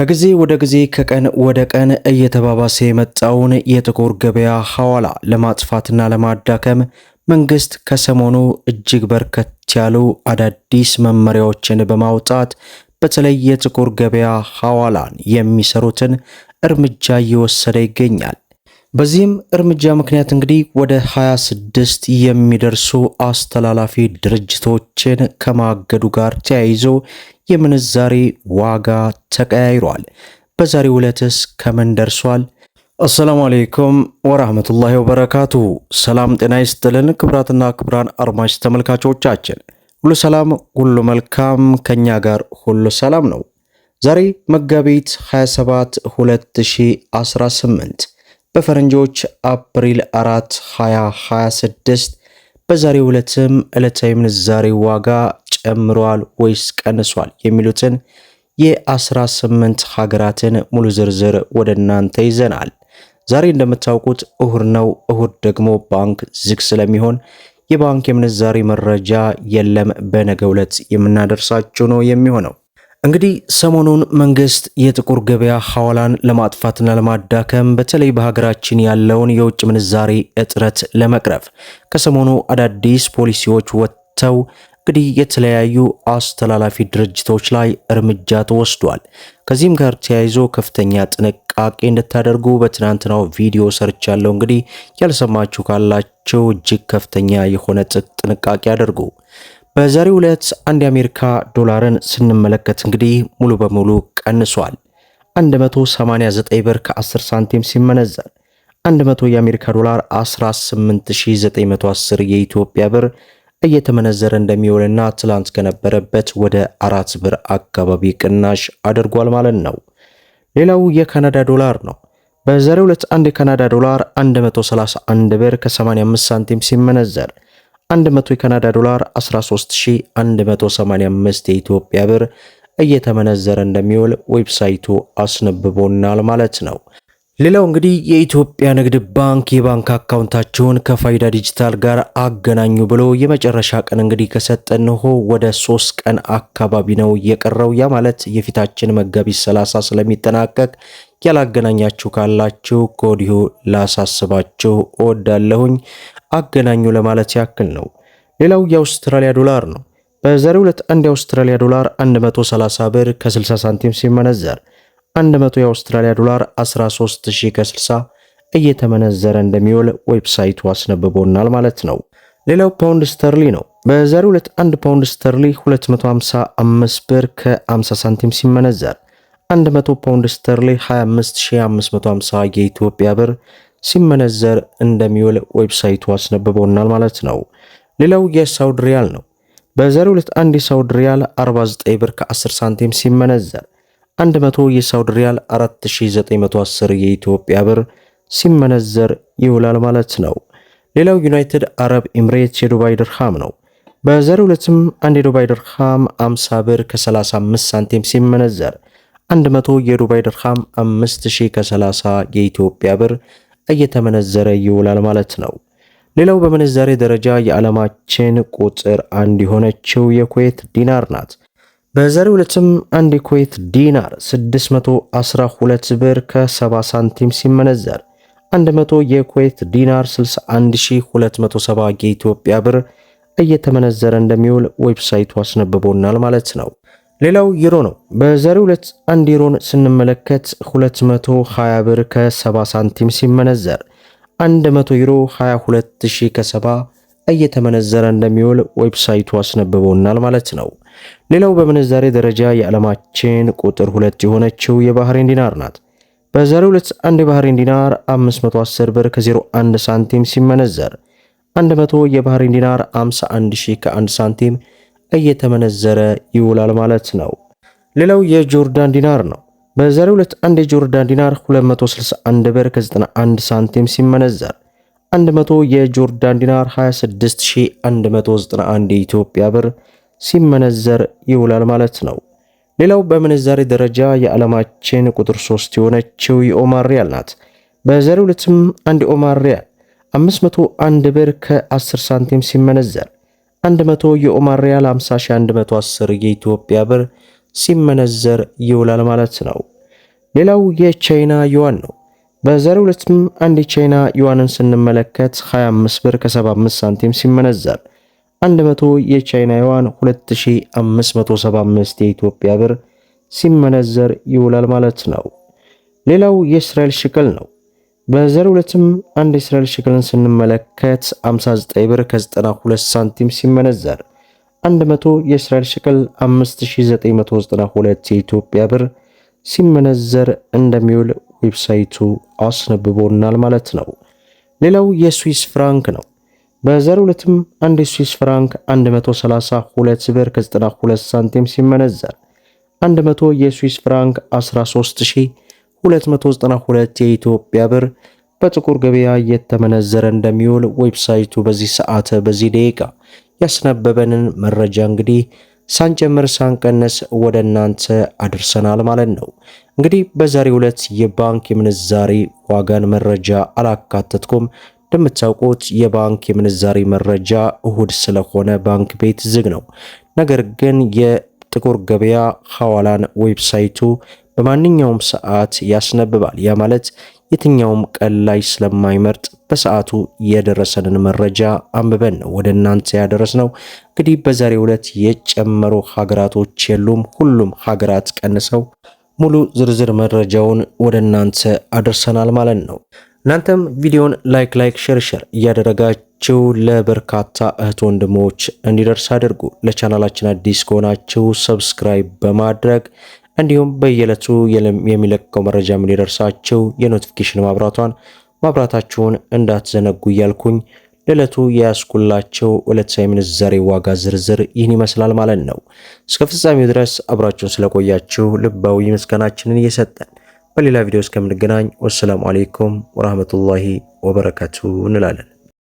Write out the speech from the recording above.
ከጊዜ ወደ ጊዜ ከቀን ወደ ቀን እየተባባሰ የመጣውን የጥቁር ገበያ ሐዋላ ለማጥፋትና ለማዳከም መንግስት ከሰሞኑ እጅግ በርከት ያሉ አዳዲስ መመሪያዎችን በማውጣት በተለይ የጥቁር ገበያ ሐዋላን የሚሰሩትን እርምጃ እየወሰደ ይገኛል። በዚህም እርምጃ ምክንያት እንግዲህ ወደ 26 የሚደርሱ አስተላላፊ ድርጅቶችን ከማገዱ ጋር ተያይዞ የምንዛሬ ዋጋ ተቀያይሯል። በዛሬው ዕለትስ ከምን ደርሷል? አሰላሙ አለይኩም ወራህመቱላሂ ወበረካቱ። ሰላም ጤና ይስጥልን ክብራትና ክብራን አድማጭ ተመልካቾቻችን ሁሉ ሰላም ሁሉ መልካም፣ ከኛ ጋር ሁሉ ሰላም ነው። ዛሬ መጋቢት 27 2018 በፈረንጆች አፕሪል 4 2026 በዛሬው ዕለትም ዕለታዊ ምንዛሬ ዋጋ ጨምሯል ወይስ ቀንሷል የሚሉትን የ18 ሀገራትን ሙሉ ዝርዝር ወደ እናንተ ይዘናል። ዛሬ እንደምታውቁት እሁድ ነው። እሁድ ደግሞ ባንክ ዝግ ስለሚሆን የባንክ የምንዛሬ መረጃ የለም። በነገው ዕለት የምናደርሳችሁ ነው የሚሆነው። እንግዲህ ሰሞኑን መንግስት የጥቁር ገበያ ሐዋላን ለማጥፋትና ለማዳከም በተለይ በሀገራችን ያለውን የውጭ ምንዛሬ እጥረት ለመቅረፍ ከሰሞኑ አዳዲስ ፖሊሲዎች ወጥተው እንግዲህ የተለያዩ አስተላላፊ ድርጅቶች ላይ እርምጃ ተወስዷል። ከዚህም ጋር ተያይዞ ከፍተኛ ጥንቃቄ እንድታደርጉ በትናንትናው ቪዲዮ ሰርቻለሁ። እንግዲህ ያልሰማችሁ ካላችሁ እጅግ ከፍተኛ የሆነ ጥንቃቄ አድርጉ። በዛሬው ዕለት አንድ የአሜሪካ ዶላርን ስንመለከት እንግዲህ ሙሉ በሙሉ ቀንሷል። 189 ብር ከ10 ሳንቲም ሲመነዘር 100 የአሜሪካ ዶላር 18910 የኢትዮጵያ ብር እየተመነዘረ እንደሚውልና ትላንት ከነበረበት ወደ 4 ብር አካባቢ ቅናሽ አድርጓል ማለት ነው። ሌላው የካናዳ ዶላር ነው። በዛሬው ዕለት አንድ የካናዳ ዶላር 131 ብር ከ85 ሳንቲም ሲመነዘር 100 የካናዳ ዶላር 13185 የኢትዮጵያ ብር እየተመነዘረ እንደሚውል ዌብሳይቱ አስነብቦናል ማለት ነው። ሌላው እንግዲህ የኢትዮጵያ ንግድ ባንክ የባንክ አካውንታቸውን ከፋይዳ ዲጂታል ጋር አገናኙ ብሎ የመጨረሻ ቀን እንግዲህ ከሰጠንሆ ወደ 3 ቀን አካባቢ ነው የቀረው። ያ ማለት የፊታችን መጋቢት 30 ስለሚጠናቀቅ ያላገናኛችሁ ካላችሁ ከወዲሁ ላሳስባችሁ እወዳለሁኝ፣ አገናኙ ለማለት ያክል ነው። ሌላው የአውስትራሊያ ዶላር ነው። በዛሬው ዕለት አንድ የአውስትራሊያ ዶላር 130 ብር ከ60 ሳንቲም ሲመነዘር 100 የአውስትራሊያ ዶላር 13000 ከ60 እየተመነዘረ እንደሚውል ዌብሳይቱ አስነብቦናል ማለት ነው። ሌላው ፓውንድ ስተርሊ ነው። በዛሬው ዕለት 1 ፓውንድ ስተርሊ 255 ብር ከ50 ሳንቲም ሲመነዘር 100 ፓውንድ ስተርሊ 25550 የኢትዮጵያ ብር ሲመነዘር እንደሚውል ዌብሳይቱ አስነብቦናል ማለት ነው። ሌላው የሳውዲ ሪያል ነው። በዛሬው ዕለት አንድ የሳውዲ ሪያል 49 ብር ከ10 ሳንቲም ሲመነዘር 100 የሳውዲ ሪያል 4910 የኢትዮጵያ ብር ሲመነዘር ይውላል ማለት ነው። ሌላው ዩናይትድ አረብ ኤምሬትስ የዱባይ ድርሃም ነው። በዛሬው ዕለትም አንድ የዱባይ ድርሃም 50 ብር ከ35 ሳንቲም ሲመነዘር 100 የዱባይ ድርሃም 5000 ከ30 የኢትዮጵያ ብር እየተመነዘረ ይውላል ማለት ነው። ሌላው በምንዛሬ ደረጃ የዓለማችን ቁጥር 1 የሆነችው የኩዌት ዲናር ናት። በዛሬው ዕለትም አንድ የኩዌት ዲናር 612 ብር ከ70 ሳንቲም ሲመነዘር 100 የኩዌት ዲናር 61270 የኢትዮጵያ ብር እየተመነዘረ እንደሚውል ዌብሳይቱ አስነብቦናል ማለት ነው። ሌላው ዩሮ ነው። በዛሬው ዕለት አንድ ዩሮን ስንመለከት 220 ብር ከ70 ሳንቲም ሲመነዘር 100 ዩሮ 22000 ከ70 እየተመነዘረ እንደሚውል ዌብሳይቱ አስነብቦናል ማለት ነው። ሌላው በምንዛሬ ደረጃ የዓለማችን ቁጥር 2 የሆነችው የባህሬን ዲናር ናት። በዛሬው ዕለት አንድ የባህሬን ዲናር 510 ብር ከ01 ሳንቲም ሲመነዘር 100 የባህሬን ዲናር 51000 ከ1 ሳንቲም እየተመነዘረ ይውላል ማለት ነው። ሌላው የጆርዳን ዲናር ነው። በዛሬው ዕለት አንድ የጆርዳን ዲናር 261 ብር ከ91 ሳንቲም ሲመነዘር 100 የጆርዳን ዲናር 26191 የኢትዮጵያ ብር ሲመነዘር ይውላል ማለት ነው። ሌላው በምንዛሬ ደረጃ የዓለማችን ቁጥር 3 የሆነችው የኦማር ሪያል ናት። በዛሬው ዕለትም አንድ የኦማር ሪያል 501 ብር ከ10 ሳንቲም ሲመነዘር 100 የኦማር ሪያል 50110 የኢትዮጵያ ብር ሲመነዘር ይውላል ማለት ነው። ሌላው የቻይና ዩዋን ነው። በዛሬው ዕለትም አንድ የቻይና ዩዋንን ስንመለከት 25 ብር ከ75 ሳንቲም ሲመነዘር 100 የቻይና ዩዋን 2575 የኢትዮጵያ ብር ሲመነዘር ይውላል ማለት ነው። ሌላው የእስራኤል ሽቅል ነው። በዛሬው ዕለትም አንድ የእስራኤል ሽቅልን ስንመለከት 59 ብር ከ92 ሳንቲም ሲመነዘር 100 የእስራኤል ሽቅል 5992 የኢትዮጵያ ብር ሲመነዘር እንደሚውል ዌብሳይቱ አስነብቦናል ማለት ነው። ሌላው የስዊስ ፍራንክ ነው። በዛሬው ዕለትም አንድ የስዊስ ፍራንክ 132 ብር ከ92 ሳንቲም ሲመነዘር 100 የስዊስ ፍራንክ 13292 የኢትዮጵያ ብር በጥቁር ገበያ እየተመነዘረ እንደሚውል ዌብሳይቱ በዚህ ሰዓት በዚህ ደቂቃ ያስነበበንን መረጃ እንግዲህ ሳንጨምር ሳንቀነስ ወደ እናንተ አድርሰናል ማለት ነው። እንግዲህ በዛሬው ዕለት የባንክ የምንዛሬ ዋጋን መረጃ አላካተትኩም። እንደምታውቁት የባንክ የምንዛሬ መረጃ እሁድ ስለሆነ ባንክ ቤት ዝግ ነው። ነገር ግን የጥቁር ገበያ ሐዋላን ዌብሳይቱ በማንኛውም ሰዓት ያስነብባል። ያ ማለት የትኛውም ቀን ላይ ስለማይመርጥ በሰዓቱ የደረሰንን መረጃ አንብበን ነው ወደ እናንተ ያደረስነው። እንግዲህ በዛሬው ዕለት የጨመሩ ሀገራቶች የሉም። ሁሉም ሀገራት ቀንሰው ሙሉ ዝርዝር መረጃውን ወደ እናንተ አድርሰናል ማለት ነው። እናንተም ቪዲዮን ላይክ ሼር እያደረጋችሁ ለበርካታ እህት ወንድሞች እንዲደርስ አድርጉ። ለቻናላችን አዲስ ከሆናችሁ ሰብስክራይብ በማድረግ እንዲሁም በየዕለቱ የሚለቀው መረጃ እንዲደርሳችሁ የኖቲፊኬሽን ማብራታችሁን እንዳትዘነጉ እያልኩኝ ለዕለቱ የያዝኩላቸው ዕለታዊ ምንዛሬ ዋጋ ዝርዝር ይህን ይመስላል ማለት ነው። እስከ ፍጻሜው ድረስ አብራችሁን ስለቆያችሁ ልባዊ ምስጋናችንን እየሰጠን በሌላ ቪዲዮ እስከምንገናኝ ወሰላሙ አሌይኩም ወራህመቱላሂ ወበረካቱ እንላለን።